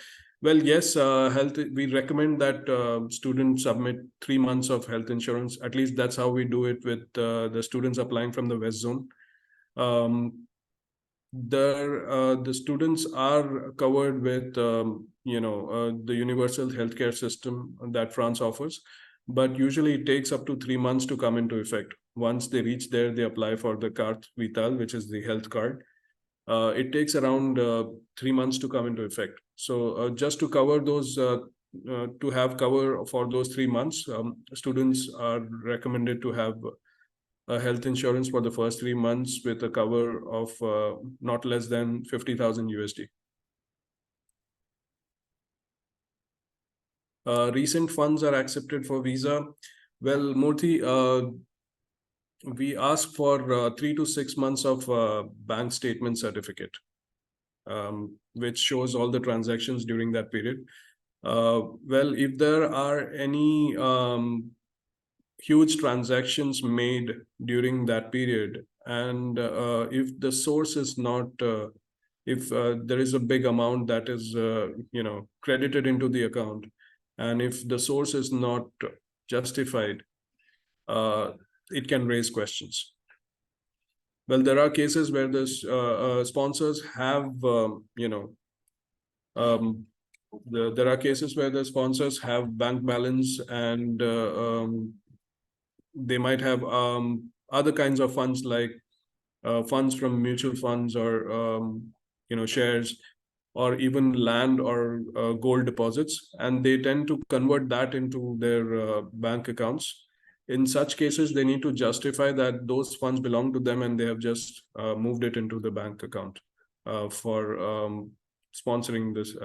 Well, yes, we recommend that students submit 3 months of health insurance. At least that's how we do it with the students applying from the West Zone. The students are covered with the universal healthcare system that France offers, but usually it takes up to 3 months to come into effect. Once they reach there, they apply for the carte vitale, which is the health card. It takes around 3 months to come into effect. So just to cover those, to have cover for those 3 months, students are recommended to have a health insurance for the first 3 months with a cover of not less than 50,000 USD. Recent funds are accepted for visa. Well, Murthy, we ask for 3 to 6 months of bank statement certificate, which shows all the transactions during that period. Well, if there are any huge transactions made during that period, and if the source is not, if there is a big amount that is, credited into the account, and if the source is not justified, it can raise questions. Well, there are cases where the sponsors have, there are cases where the sponsors have bank balance, and they might have other kinds of funds like funds from mutual funds or shares, or even land or gold deposits, and they tend to convert that into their bank accounts. In such cases, they need to justify that those funds belong to them and they have just moved it into the bank account for sponsoring this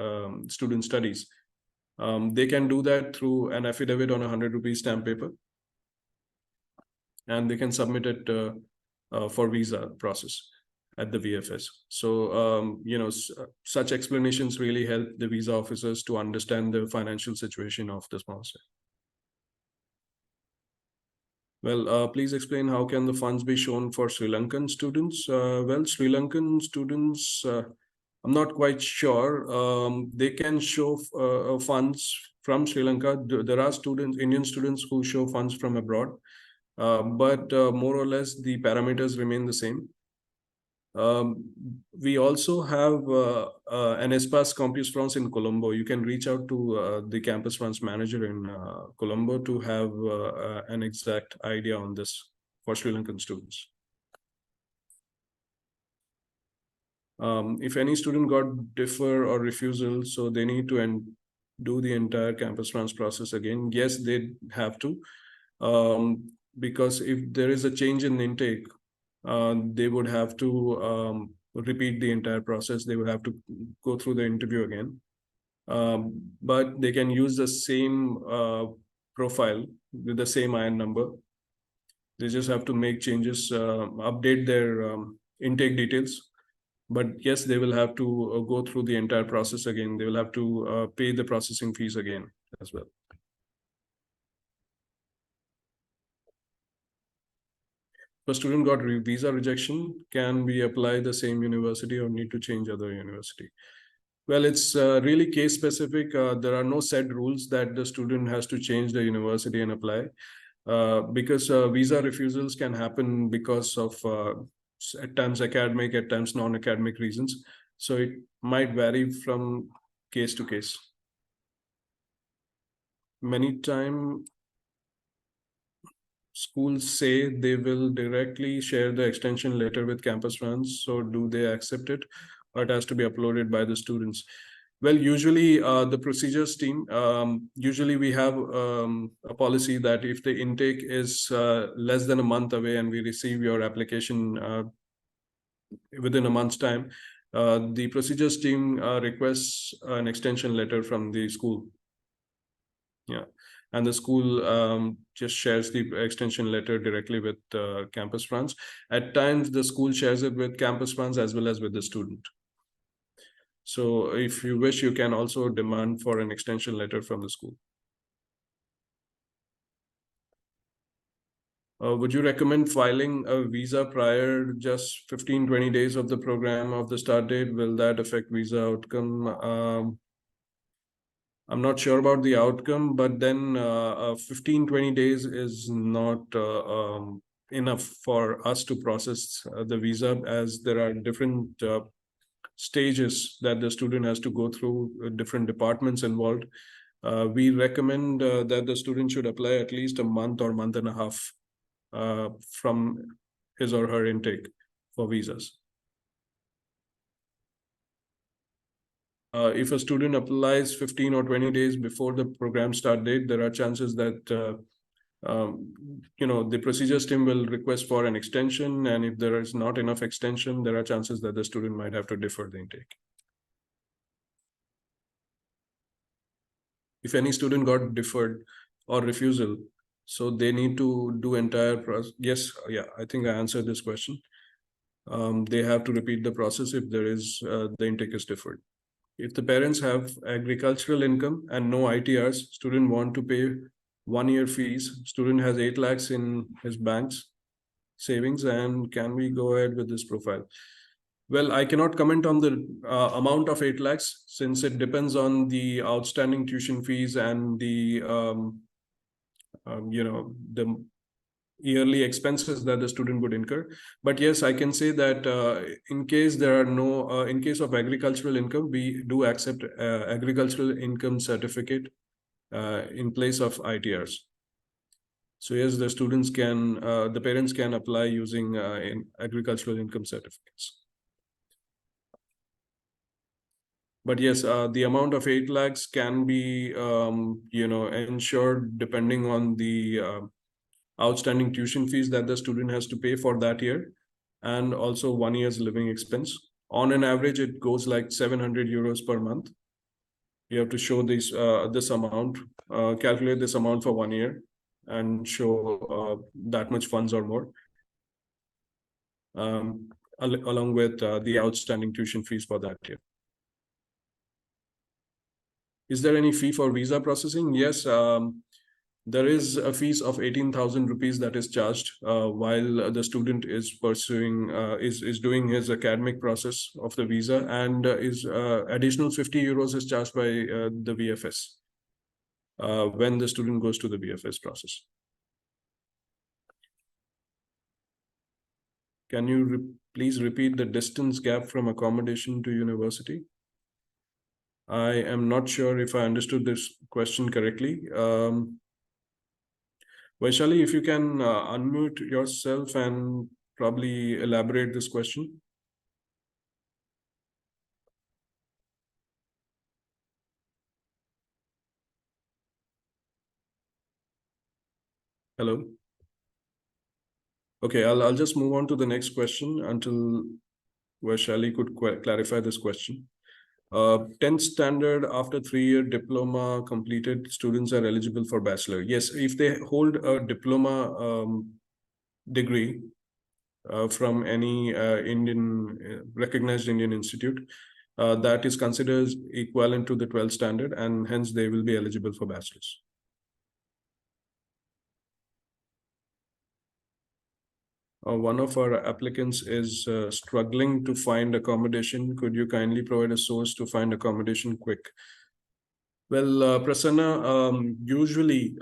student studies. They can do that through an affidavit on a 100 rupee stamp paper, and they can submit it for visa process at the VFS. So, such explanations really help the visa officers to understand the financial situation of the sponsor. Well, please explain how can the funds be shown for Sri Lankan students? Well, Sri Lankan students, I'm not quite sure. They can show funds from Sri Lanka. There are Indian students who show funds from abroad, but more or less the parameters remain the same. We also have an Espace Campus France in Colombo. You can reach out to the Campus France manager in Colombo to have an exact idea on this for Sri Lankan students. If any student got defer or refusal, so they need to do the entire Campus France process again. Yes, they have to, because if there is a change in the intake, they would have to repeat the entire process. They would have to go through the interview again. But they can use the same profile with the same IN number. They just have to make changes, update their intake details. But yes, they will have to go through the entire process again. They will have to pay the processing fees again as well. If a student got visa rejection, can we apply the same university or need to change other university? Well, it's really case specific. There are no set rules that the student has to change the university and apply, because visa refusals can happen because of at times academic, at times non-academic reasons. So it might vary from case to case. Many times schools say they will directly share the extension letter with Campus France. So do they accept it, or it has to be uploaded by the students? Well, usually the procedures team, usually we have a policy that if the intake is less than a month away and we receive your application within a month's time, the procedures team requests an extension letter from the school. Yeah. And the school just shares the extension letter directly with Campus France. At times, the school shares it with Campus France as well as with the student. So if you wish, you can also demand for an extension letter from the school. Would you recommend filing a visa prior just 15-20 days of the program of the start date? Will that affect visa outcome? I'm not sure about the outcome, but then 15-20 days is not enough for us to process the visa, as there are different stages that the student has to go through, different departments involved. We recommend that the student should apply at least a month or month and a half from his or her intake for visas. If a student applies 15 or 20 days before the program start date, there are chances that the procedures team will request for an extension, and if there is not enough extension, there are chances that the student might have to defer the intake. If any student got deferred or refusal, so they need to do entire process. Yes, yeah, I think I answered this question. They have to repeat the process if there is the intake is deferred. If the parents have agricultural income and no ITRs, student want to pay 1 year fees. Student has 8 lakhs in his bank's savings, and can we go ahead with this profile? Well, I cannot comment on the amount of 8 lakhs since it depends on the outstanding tuition fees and the the yearly expenses that the student would incur. But yes, I can say that in case there are no, in case of agricultural income, we do accept agricultural income certificate in place of ITRs. So yes, the parents can apply using in agricultural income certificates. But yes, the amount of 8 lakhs can be, ensured depending on the outstanding tuition fees that the student has to pay for that year, and also 1 year's living expense. On an average, it goes like 700 euros per month. You have to show this amount, calculate this amount for 1 year, and show that much funds or more, along with the outstanding tuition fees for that year. Is there any fee for visa processing? Yes, there is a fees of 18,000 rupees that is charged while the student is pursuing is doing his academic process of the visa, and is additional 50 euros is charged by the VFS when the student goes to the VFS process. Can you please repeat the distance gap from accommodation to university? I am not sure if I understood this question correctly. Vaishali, if you can unmute yourself and probably elaborate this question. Hello. Okay, I'll just move on to the next question until Vaishali could clarify this question. 10th standard, after 3-year diploma completed, students are eligible for bachelor. Yes, if they hold a diploma degree from any recognized Indian institute, that is considered equivalent to the 12th standard, and hence they will be eligible for bachelor's. One of our applicants is struggling to find accommodation. Could you kindly provide a source to find accommodation quick? Well, Prasanna, usually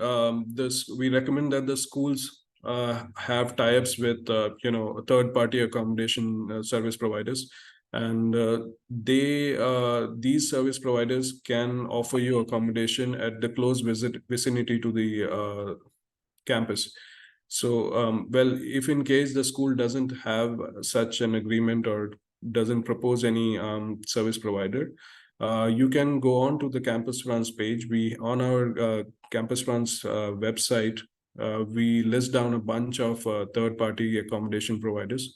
we recommend that the schools have tie-ups with third-party accommodation service providers, and these service providers can offer you accommodation at the close vicinity to the campus. So, well, if in case the school doesn't have such an agreement or doesn't propose any service provider, you can go on to the Campus France page. On our Campus France website, we list down a bunch of third-party accommodation providers.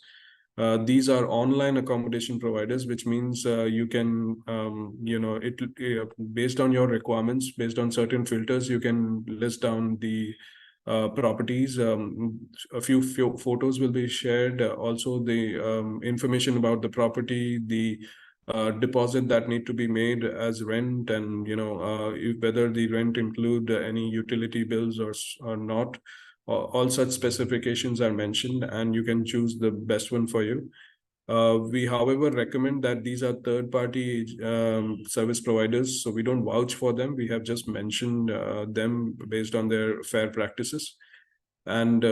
These are online accommodation providers, which means you can, based on your requirements, based on certain filters, you can list down the properties. A few photos will be shared. Also, the information about the property, the deposit that need to be made as rent, and whether the rent include any utility bills or not. All such specifications are mentioned, and you can choose the best one for you. We, however, recommend that these are third-party service providers, so we don't vouch for them. We have just mentioned them based on their fair practices. And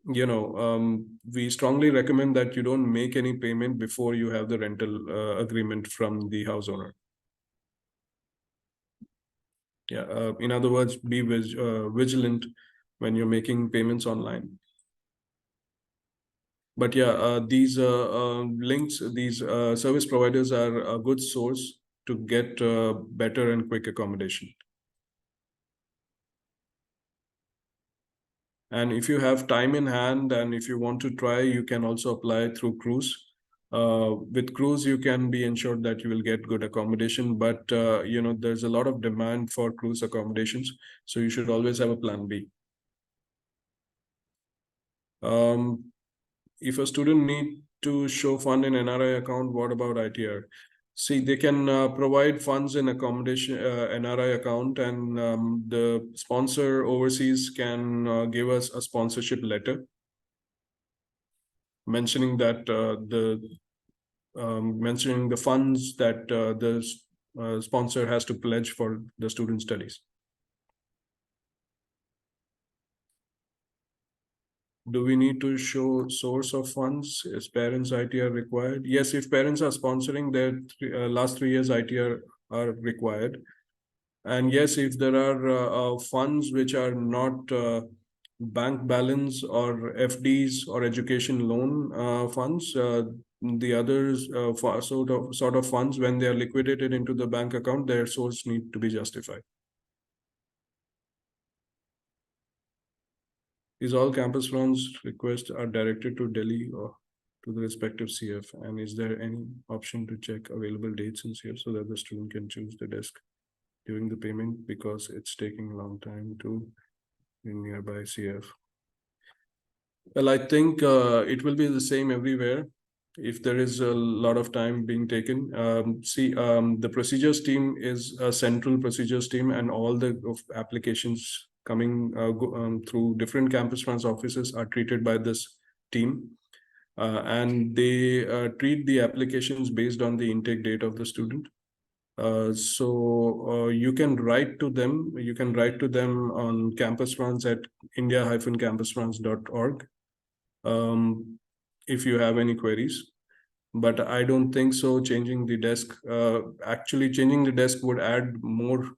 we strongly recommend that you don't make any payment before you have the rental agreement from the house owner. Yeah, in other words, be vigilant when you're making payments online. But yeah, these links, these service providers are a good source to get better and quick accommodation. And if you have time in hand and if you want to try, you can also apply through Cruise. With Cruise, you can be ensured that you will get good accommodation, but there's a lot of demand for Cruise accommodations, so you should always have a plan B. If a student need to show fund in NRI account, what about ITR? See, they can provide funds in accommodation NRI account, and the sponsor overseas can give us a sponsorship letter mentioning that mentioning the funds that the sponsor has to pledge for the student studies. Do we need to show source of funds? Is parents ITR required? Yes, if parents are sponsoring, their last 3 years ITR are required. And yes, if there are funds which are not bank balance or FDs or education loan funds. The others sort of funds, when they are liquidated into the bank account, their source need to be justified. Is all campus funds requests are directed to Delhi or to the respective CF? And is there any option to check available dates in CF so that the student can choose the desk during the payment, because it's taking a long time to in nearby CF? Well, I think it will be the same everywhere. If there is a lot of time being taken, the procedures team is a central procedures team, and all the applications coming through different campus funds offices are treated by this team. And they treat the applications based on the intake date of the student. So you can write to them. You can write to them on campusfronts at india-campusfronts.org if you have any queries. But I don't think so. Changing the desk, actually changing the desk would add more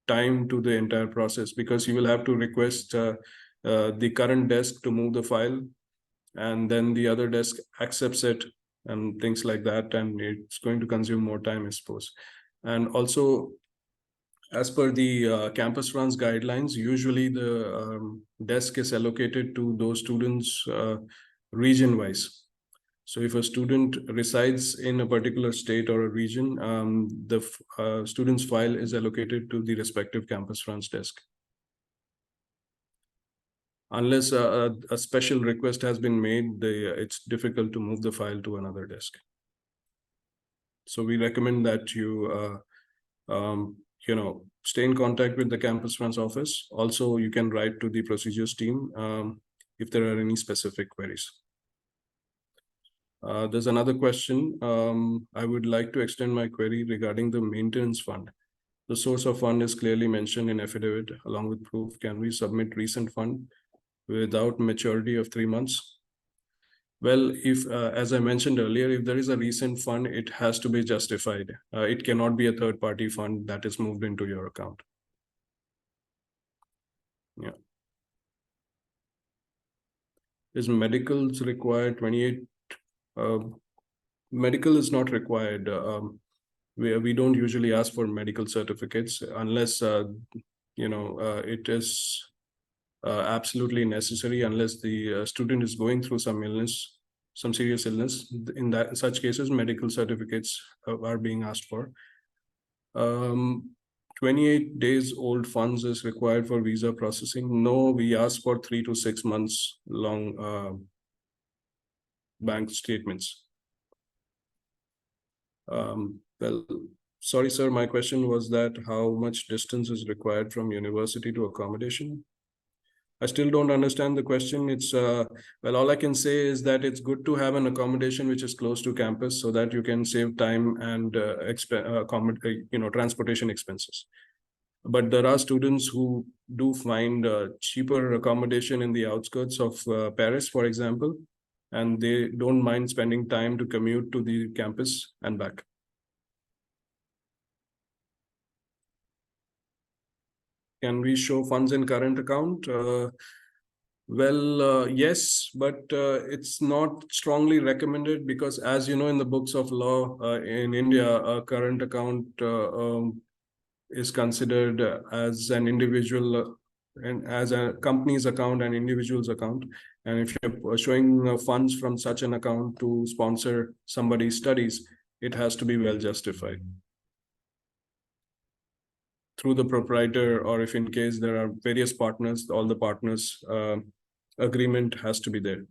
time to the entire process, because you will have to request the current desk to move the file, and then the other desk accepts it and things like that, and it's going to consume more time, I suppose. And also, as per the campus runs guidelines, usually the desk is allocated to those students region wise. So if a student resides in a particular state or a region, the student's file is allocated to the respective campus fronts desk. Unless a special request has been made, it's difficult to move the file to another desk. So we recommend that you, stay in contact with the campus fronts office. Also, you can write to the procedures team if there are any specific queries. There's another question. I would like to extend my query regarding the maintenance fund. The source of fund is clearly mentioned in affidavit along with proof. Can we submit recent fund without maturity of 3 months? Well, if, as I mentioned earlier, if there is a recent fund, it has to be justified. It cannot be a third-party fund that is moved into your account. Yeah. Is medicals required? 28. Medical is not required. We don't usually ask for medical certificates unless it is absolutely necessary, unless the student is going through some illness, some serious illness. In such cases, medical certificates are being asked for. 28 days old funds is required for visa processing. No, we ask for 3 to 6 months long bank statements. Well, sorry, sir, my question was that how much distance is required from university to accommodation? I still don't understand the question. It's well, all I can say is that it's good to have an accommodation which is close to campus so that you can save time and transportation expenses. But there are students who do find cheaper accommodation in the outskirts of Paris, for example, and they don't mind spending time to commute to the campus and back. Can we show funds in current account? Well, yes, but it's not strongly recommended, because as you know, in the books of law in India, a current account is considered as an individual and as a company's account and individual's account. And if you're showing funds from such an account to sponsor somebody's studies, it has to be well justified through the proprietor, or if in case there are various partners, all the partners agreement has to be there.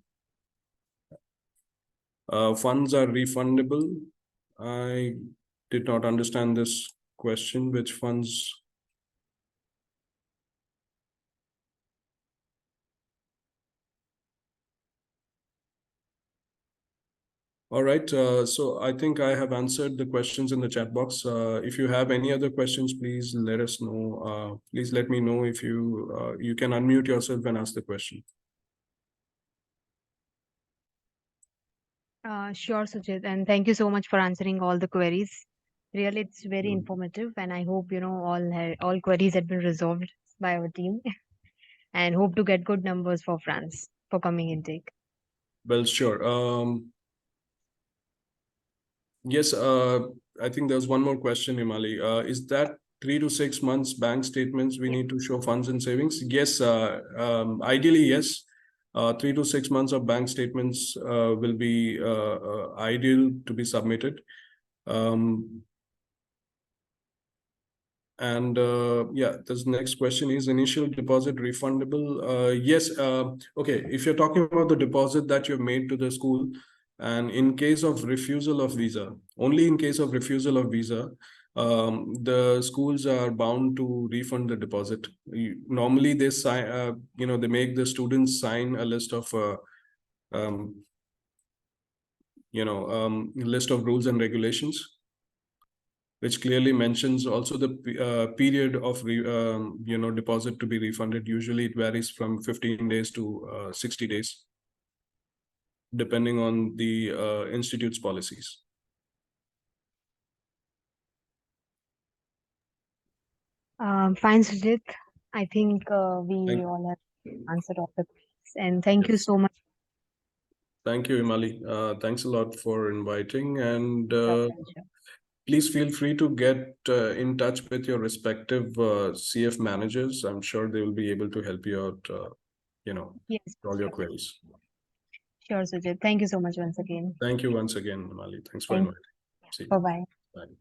Funds are refundable. I did not understand this question. Which funds? All right, so I think I have answered the questions in the chat box. If you have any other questions, please let us know. Please let me know if you can unmute yourself and ask the question. Sure, Sujit, and thank you so much for answering all the queries. Really, it's very Mm. informative, and I hope all queries had been resolved by our team. and hope to get good numbers for France for coming intake. Well, sure. Yes, I think there's one more question, Himali. Is that 3 to 6 months bank statements we need to show funds and savings? Yes, ideally, yes. 3 to 6 months of bank statements will be ideal to be submitted. And yeah, this next question is initial deposit refundable? Yes. Okay, if you're talking about the deposit that you've made to the school, and in case of refusal of visa, only in case of refusal of visa, the schools are bound to refund the deposit. Normally, they sign, they make the students sign a list of, list of rules and regulations, which clearly mentions also the period of deposit to be refunded. Usually it varies from 15 days to 60 days, depending on the institute's policies. Fine, Sujit. I think we Thank- all have answered all the questions. And thank you Yes. so much. Thank you, Himali. Thanks a lot for inviting, and Your pleasure. please feel free to get in touch with your respective CF managers. I'm sure they will be able to help you out, Yes, all your sure. queries. Sure, Sujit. Thank you so much once again. Thank you once again, Himali. Thanks for Thank inviting. See you. Bye-bye. Bye.